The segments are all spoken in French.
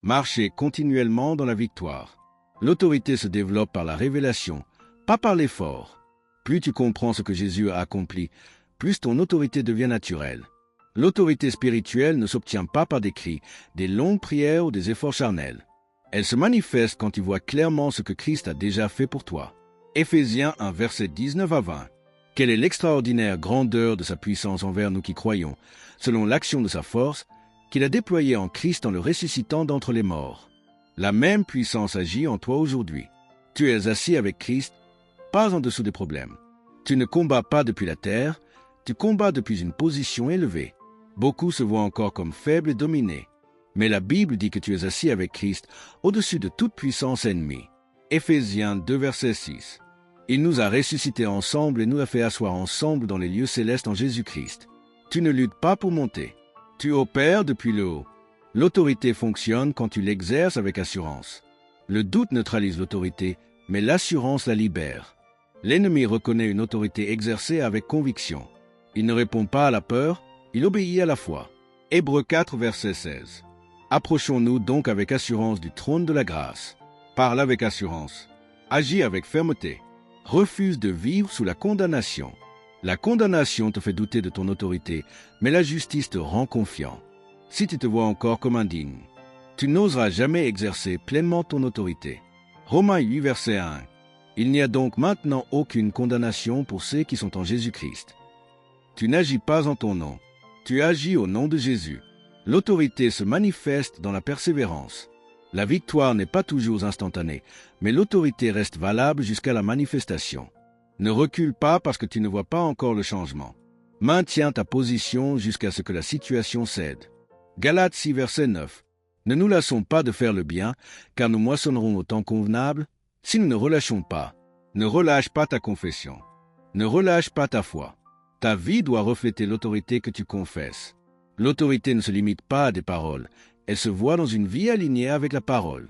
Marchez continuellement dans la victoire. L'autorité se développe par la révélation, pas par l'effort. Plus tu comprends ce que Jésus a accompli, plus ton autorité devient naturelle. L'autorité spirituelle ne s'obtient pas par des cris, des longues prières ou des efforts charnels. Elle se manifeste quand tu vois clairement ce que Christ a déjà fait pour toi. Éphésiens 1, versets 19 à 20. Quelle est l'extraordinaire grandeur de sa puissance envers nous qui croyons, selon l'action de sa force, qu'il a déployée en Christ en le ressuscitant d'entre les morts. La même puissance agit en toi aujourd'hui. Tu es assis avec Christ, pas en dessous des problèmes. Tu ne combats pas depuis la terre, tu combats depuis une position élevée. Beaucoup se voient encore comme faibles et dominés. Mais la Bible dit que tu es assis avec Christ au-dessus de toute puissance ennemie. Éphésiens 2, verset 6. Il nous a ressuscités ensemble et nous a fait asseoir ensemble dans les lieux célestes en Jésus-Christ. Tu ne luttes pas pour monter. Tu opères depuis le haut. L'autorité fonctionne quand tu l'exerces avec assurance. Le doute neutralise l'autorité, mais l'assurance la libère. L'ennemi reconnaît une autorité exercée avec conviction. Il ne répond pas à la peur, il obéit à la foi. Hébreux 4, verset 16. Approchons-nous donc avec assurance du trône de la grâce. Parle avec assurance. Agis avec fermeté. Refuse de vivre sous la condamnation. La condamnation te fait douter de ton autorité, mais la justice te rend confiant. Si tu te vois encore comme indigne, tu n'oseras jamais exercer pleinement ton autorité. Romains 8, verset 1. Il n'y a donc maintenant aucune condamnation pour ceux qui sont en Jésus-Christ. Tu n'agis pas en ton nom, tu agis au nom de Jésus. L'autorité se manifeste dans la persévérance. La victoire n'est pas toujours instantanée, mais l'autorité reste valable jusqu'à la manifestation. Ne recule pas parce que tu ne vois pas encore le changement. Maintiens ta position jusqu'à ce que la situation cède. Galates 6, verset 9. Ne nous lassons pas de faire le bien, car nous moissonnerons au temps convenable. Si nous ne relâchons pas, ne relâche pas ta confession. Ne relâche pas ta foi. Ta vie doit refléter l'autorité que tu confesses. L'autorité ne se limite pas à des paroles, elle se voit dans une vie alignée avec la parole.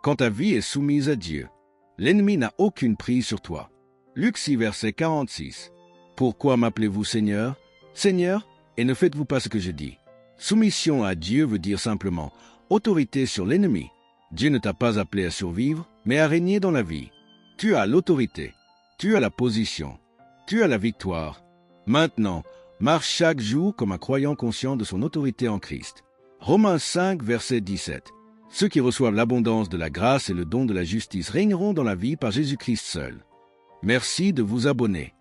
Quand ta vie est soumise à Dieu, l'ennemi n'a aucune prise sur toi. Luc 6, verset 46. Pourquoi m'appelez-vous Seigneur, Seigneur, et ne faites-vous pas ce que je dis? Soumission à Dieu veut dire simplement autorité sur l'ennemi. Dieu ne t'a pas appelé à survivre, mais à régner dans la vie. Tu as l'autorité, tu as la position, tu as la victoire. Maintenant, marche chaque jour comme un croyant conscient de son autorité en Christ. Romains 5, verset 17. Ceux qui reçoivent l'abondance de la grâce et le don de la justice régneront dans la vie par Jésus-Christ seul. Merci de vous abonner.